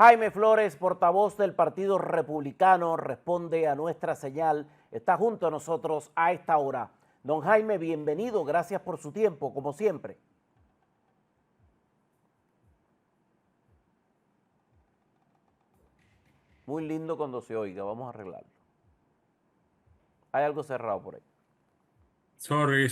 Jaime Flores, portavoz del Partido Republicano, responde a nuestra señal. Está junto a nosotros a esta hora. Don Jaime, bienvenido. Gracias por su tiempo, como siempre. Muy lindo cuando se oiga. Vamos a arreglarlo. Hay algo cerrado por ahí. Sorry.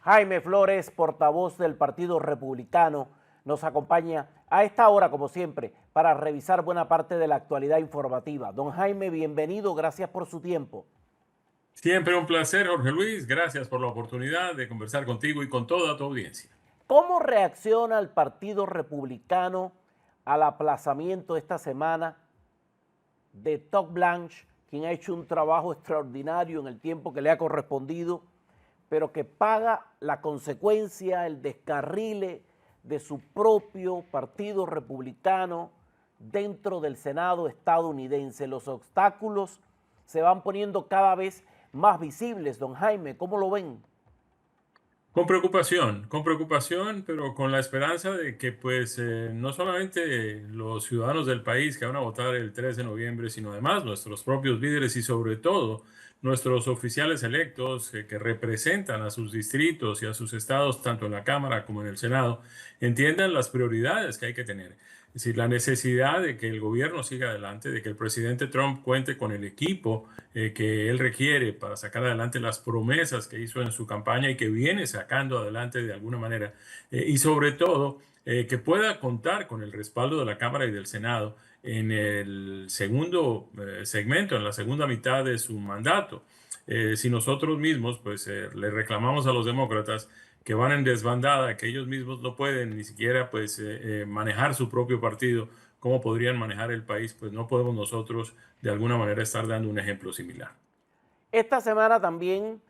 Jaime Flores, portavoz del Partido Republicano, nos acompaña a esta hora, como siempre, para revisar buena parte de la actualidad informativa. Don Jaime, bienvenido. Gracias por su tiempo. Siempre un placer, Jorge Luis. Gracias por la oportunidad de conversar contigo y con toda tu audiencia. ¿Cómo reacciona el Partido Republicano al aplazamiento esta semana de Todd Blanche, quien ha hecho un trabajo extraordinario en el tiempo que le ha correspondido, pero que paga la consecuencia, el descarrile de su propio Partido Republicano dentro del Senado estadounidense? Los obstáculos se van poniendo cada vez más visibles, don Jaime. ¿Cómo lo ven? Con preocupación, pero con la esperanza de que pues no solamente los ciudadanos del país que van a votar el 3 de noviembre, sino además nuestros propios líderes y sobre todo nuestros oficiales electos que representan a sus distritos y a sus estados, tanto en la Cámara como en el Senado, entiendan las prioridades que hay que tener. Es decir, la necesidad de que el gobierno siga adelante, de que el presidente Trump cuente con el equipo que él requiere para sacar adelante las promesas que hizo en su campaña y que viene sacando adelante de alguna manera. Y sobre todo, que pueda contar con el respaldo de la Cámara y del Senado en el segundo segmento, en la segunda mitad de su mandato. Si nosotros mismos, pues, le reclamamos a los demócratas que van en desbandada, que ellos mismos no pueden ni siquiera, pues, manejar su propio partido, cómo podrían manejar el país, pues no podemos nosotros de alguna manera estar dando un ejemplo similar. Esta semana también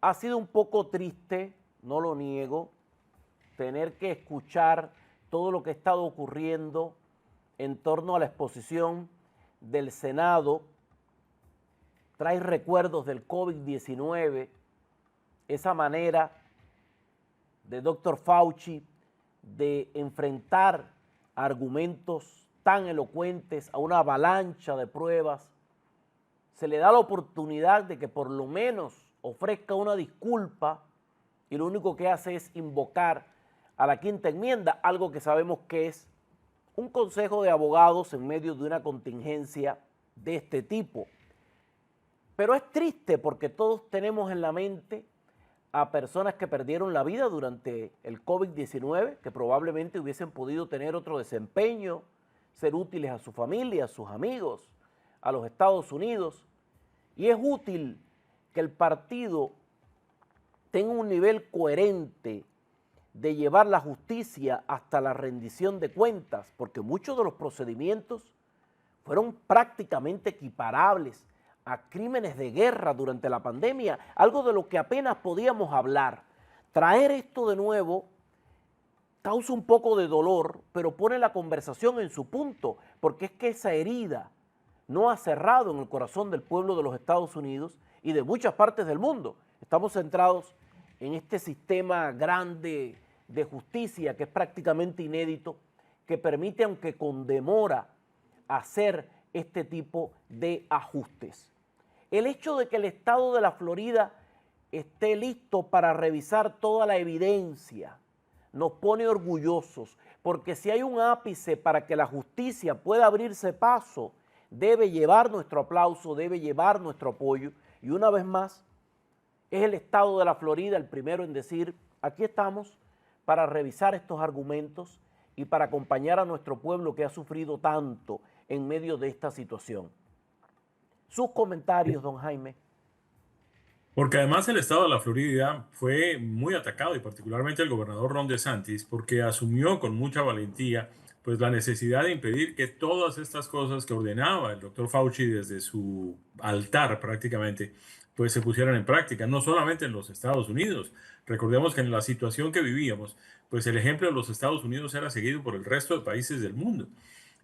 ha sido un poco triste, no lo niego, tener que escuchar todo lo que ha estado ocurriendo en torno a la exposición del Senado. Trae recuerdos del COVID-19, esa manera de Dr. Fauci de enfrentar argumentos tan elocuentes a una avalancha de pruebas. Se le da la oportunidad de que por lo menos ofrezca una disculpa y lo único que hace es invocar a la quinta enmienda, algo que sabemos que es un consejo de abogados en medio de una contingencia de este tipo. Pero es triste porque todos tenemos en la mente a personas que perdieron la vida durante el COVID-19, que probablemente hubiesen podido tener otro desempeño, ser útiles a su familia, a sus amigos, a los Estados Unidos. Y es útil que el partido tenga un nivel coherente de llevar la justicia hasta la rendición de cuentas, porque muchos de los procedimientos fueron prácticamente equiparables a crímenes de guerra durante la pandemia, algo de lo que apenas podíamos hablar. Traer esto de nuevo causa un poco de dolor, pero pone la conversación en su punto, porque es que esa herida no ha cerrado en el corazón del pueblo de los Estados Unidos y de muchas partes del mundo. Estamos centrados en este sistema grande de justicia que es prácticamente inédito, que permite, aunque con demora, hacer este tipo de ajustes. El hecho de que el estado de la Florida esté listo para revisar toda la evidencia nos pone orgullosos, porque si hay un ápice para que la justicia pueda abrirse paso, debe llevar nuestro aplauso, debe llevar nuestro apoyo. Y una vez más, es el estado de la Florida el primero en decir, aquí estamos para revisar estos argumentos y para acompañar a nuestro pueblo que ha sufrido tanto en medio de esta situación. Sus comentarios, don Jaime. Porque además el estado de la Florida fue muy atacado y particularmente el gobernador Ron DeSantis porque asumió con mucha valentía pues la necesidad de impedir que todas estas cosas que ordenaba el doctor Fauci desde su altar prácticamente pues se pusieran en práctica, no solamente en los Estados Unidos. Recordemos que en la situación que vivíamos, pues el ejemplo de los Estados Unidos era seguido por el resto de países del mundo.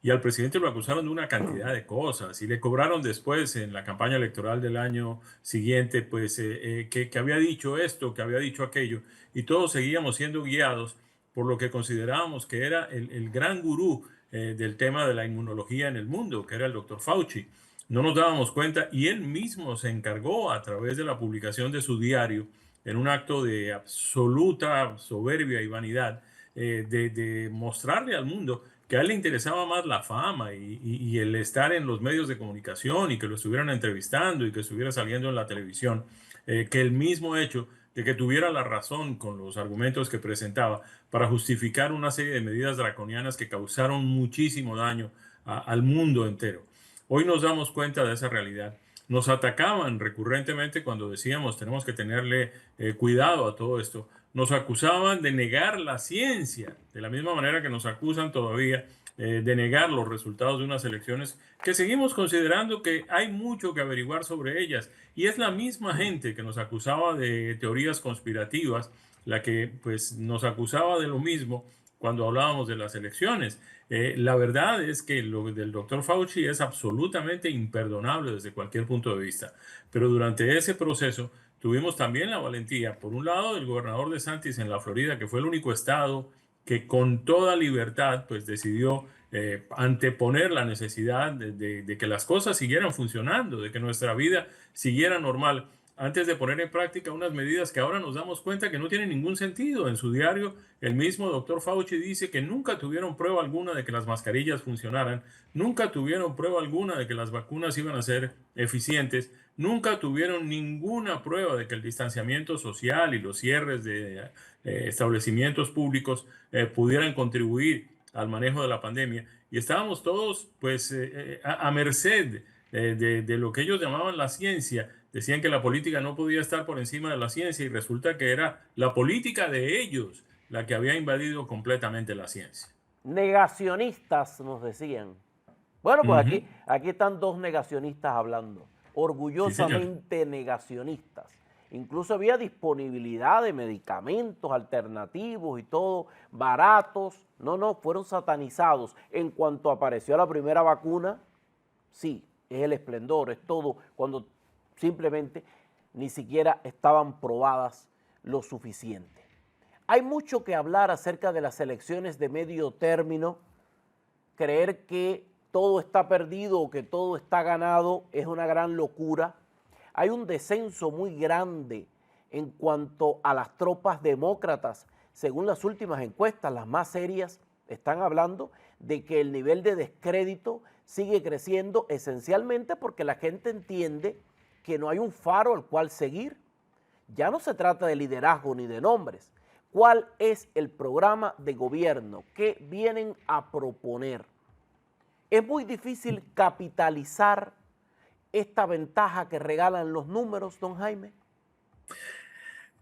Y al presidente lo acusaron de una cantidad de cosas y le cobraron después en la campaña electoral del año siguiente, pues que había dicho esto, que había dicho aquello, y todos seguíamos siendo guiados por lo que considerábamos que era el gran gurú del tema de la inmunología en el mundo, que era el doctor Fauci. No nos dábamos cuenta y él mismo se encargó a través de la publicación de su diario, en un acto de absoluta soberbia y vanidad, de mostrarle al mundo que a él le interesaba más la fama y el estar en los medios de comunicación y que lo estuvieran entrevistando y que estuviera saliendo en la televisión, que el mismo hecho de que tuviera la razón con los argumentos que presentaba para justificar una serie de medidas draconianas que causaron muchísimo daño al mundo entero. Hoy nos damos cuenta de esa realidad. Nos atacaban recurrentemente cuando decíamos tenemos que tenerle cuidado a todo esto. Nos acusaban de negar la ciencia, de la misma manera que nos acusan todavía de negar los resultados de unas elecciones que seguimos considerando que hay mucho que averiguar sobre ellas. Y es la misma gente que nos acusaba de teorías conspirativas, la que pues nos acusaba de lo mismo cuando hablábamos de las elecciones. La verdad es que lo del doctor Fauci es absolutamente imperdonable desde cualquier punto de vista. Pero durante ese proceso tuvimos también la valentía, por un lado, del gobernador DeSantis en la Florida, que fue el único estado que con toda libertad pues decidió anteponer la necesidad de que las cosas siguieran funcionando, de que nuestra vida siguiera normal, antes de poner en práctica unas medidas que ahora nos damos cuenta que no tienen ningún sentido. En su diario, el mismo doctor Fauci dice que nunca tuvieron prueba alguna de que las mascarillas funcionaran, nunca tuvieron prueba alguna de que las vacunas iban a ser eficientes, nunca tuvieron ninguna prueba de que el distanciamiento social y los cierres de establecimientos públicos pudieran contribuir al manejo de la pandemia. Y estábamos todos pues a merced de lo que ellos llamaban la ciencia. Decían que la política no podía estar por encima de la ciencia y resulta que era la política de ellos la que había invadido completamente la ciencia. Negacionistas, nos decían. Bueno, pues Ujú. aquí están dos negacionistas hablando, Sí, señor. orgullosamente negacionistas. Incluso había disponibilidad de medicamentos alternativos y todo, baratos. No, no, fueron satanizados. En cuanto apareció la primera vacuna, sí, es el esplendor, es todo, cuando simplemente ni siquiera estaban probadas lo suficiente. Hay mucho que hablar acerca de las elecciones de medio término. Creer que todo está perdido o que todo está ganado es una gran locura. Hay un descenso muy grande en cuanto a las tropas demócratas. Según las últimas encuestas, las más serias, están hablando de que el nivel de descrédito sigue creciendo esencialmente porque la gente entiende que no hay un faro al cual seguir. Ya no se trata de liderazgo ni de nombres. ¿Cuál es el programa de gobierno que vienen a proponer? Es muy difícil capitalizar esta ventaja que regalan los números, don Jaime.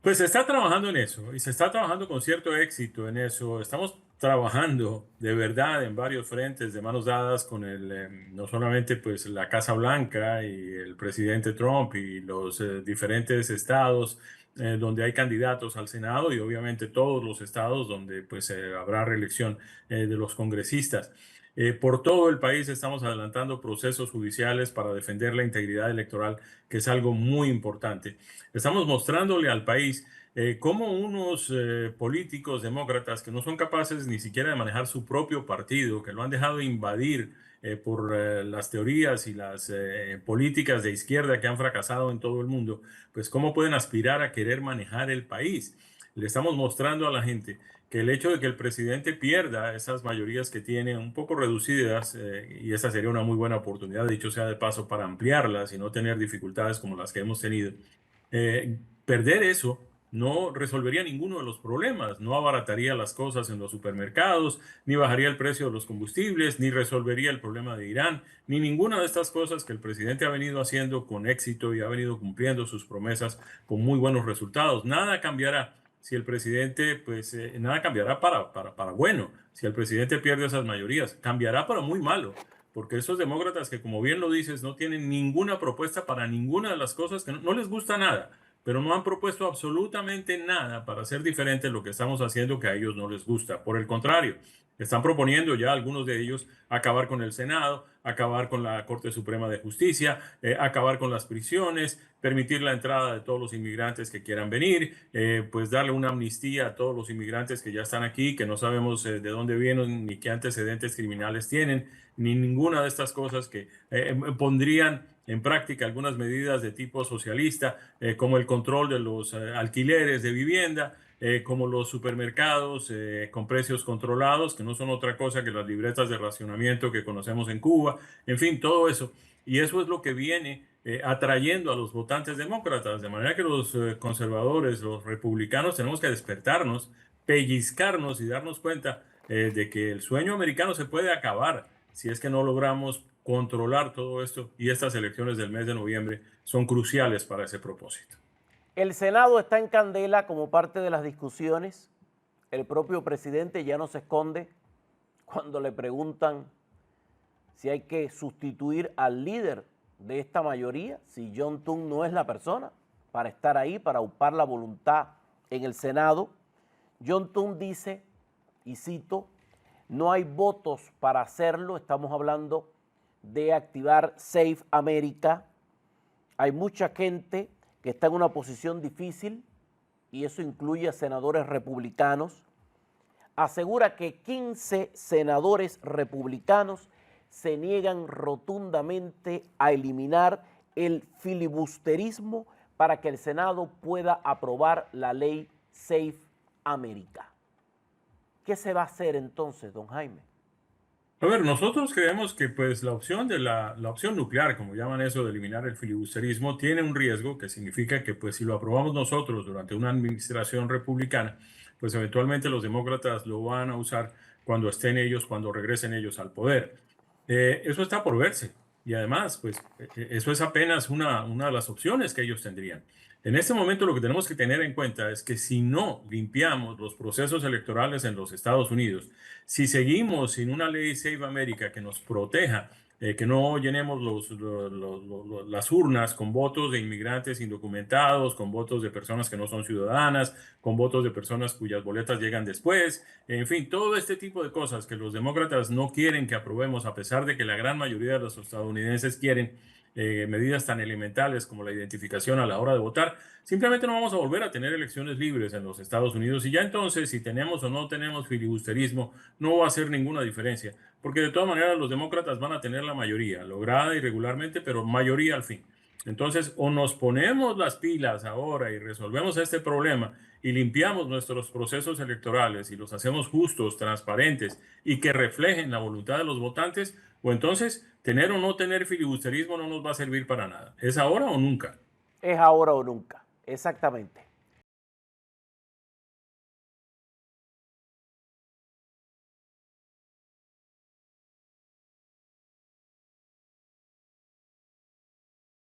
Pues se está trabajando en eso y se está trabajando con cierto éxito en eso. Estamos trabajando de verdad en varios frentes de manos dadas con no solamente pues la Casa Blanca y el presidente Trump y los diferentes estados donde hay candidatos al Senado y obviamente todos los estados donde pues habrá reelección de los congresistas. Por todo el país estamos adelantando procesos judiciales para defender la integridad electoral, que es algo muy importante. Estamos mostrándole al país cómo unos políticos demócratas que no son capaces ni siquiera de manejar su propio partido, que lo han dejado invadir por las teorías y las políticas de izquierda que han fracasado en todo el mundo, pues cómo pueden aspirar a querer manejar el país. Le estamos mostrando a la gente que el hecho de que el presidente pierda esas mayorías que tiene un poco reducidas, y esa sería una muy buena oportunidad, dicho sea de paso, para ampliarlas y no tener dificultades como las que hemos tenido, perder eso no resolvería ninguno de los problemas, no abarataría las cosas en los supermercados, ni bajaría el precio de los combustibles, ni resolvería el problema de Irán, ni ninguna de estas cosas que el presidente ha venido haciendo con éxito y ha venido cumpliendo sus promesas con muy buenos resultados. Nada cambiará si el presidente, pues nada cambiará para bueno, si el presidente pierde esas mayorías, cambiará para muy malo, porque esos demócratas que, como bien lo dices, no tienen ninguna propuesta para ninguna de las cosas, que no les gusta nada, pero no han propuesto absolutamente nada para hacer diferente lo que estamos haciendo que a ellos no les gusta. Por el contrario, están proponiendo ya algunos de ellos acabar con el Senado, acabar con la Corte Suprema de Justicia, acabar con las prisiones, permitir la entrada de todos los inmigrantes que quieran venir, pues darle una amnistía a todos los inmigrantes que ya están aquí, que no sabemos de dónde vienen ni qué antecedentes criminales tienen, ni ninguna de estas cosas que pondrían en práctica algunas medidas de tipo socialista, como el control de los alquileres de vivienda, como los supermercados con precios controlados, que no son otra cosa que las libretas de racionamiento que conocemos en Cuba, en fin, todo eso. Y eso es lo que viene atrayendo a los votantes demócratas, de manera que los conservadores, los republicanos, tenemos que despertarnos, pellizcarnos y darnos cuenta de que el sueño americano se puede acabar si es que no logramos controlar todo esto, y estas elecciones del mes de noviembre son cruciales para ese propósito. El Senado está en candela como parte de las discusiones. El propio presidente ya no se esconde cuando le preguntan si hay que sustituir al líder de esta mayoría, si John Thune no es la persona para estar ahí, para aupar la voluntad en el Senado. John Thune dice, y cito, no hay votos para hacerlo, estamos hablando de activar Safe America. Hay mucha gente que está en una posición difícil, y eso incluye a senadores republicanos. Asegura que 15 senadores republicanos se niegan rotundamente a eliminar el filibusterismo para que el Senado pueda aprobar la ley Safe America. ¿Qué se va a hacer entonces, don Jaime? A ver, nosotros creemos que pues la opción de la opción nuclear, como llaman eso de eliminar el filibusterismo, tiene un riesgo que significa que pues si lo aprobamos nosotros durante una administración republicana, pues eventualmente los demócratas lo van a usar cuando estén ellos, cuando regresen ellos al poder. Eso está por verse, y además pues eso es apenas una de las opciones que ellos tendrían. En este momento lo que tenemos que tener en cuenta es que si no limpiamos los procesos electorales en los Estados Unidos, si seguimos sin una ley Save America que nos proteja, que no llenemos las urnas con votos de inmigrantes indocumentados, con votos de personas que no son ciudadanas, con votos de personas cuyas boletas llegan después, en fin, todo este tipo de cosas que los demócratas no quieren que aprobemos, a pesar de que la gran mayoría de los estadounidenses quieren, medidas tan elementales como la identificación a la hora de votar, simplemente no vamos a volver a tener elecciones libres en los Estados Unidos, y ya entonces, si tenemos o no tenemos filibusterismo, no va a hacer ninguna diferencia, porque de todas maneras los demócratas van a tener la mayoría, lograda irregularmente, pero mayoría al fin. Entonces, o nos ponemos las pilas ahora y resolvemos este problema y limpiamos nuestros procesos electorales y los hacemos justos, transparentes y que reflejen la voluntad de los votantes, o entonces tener o no tener filibusterismo no nos va a servir para nada. ¿Es ahora o nunca? Es ahora o nunca, exactamente.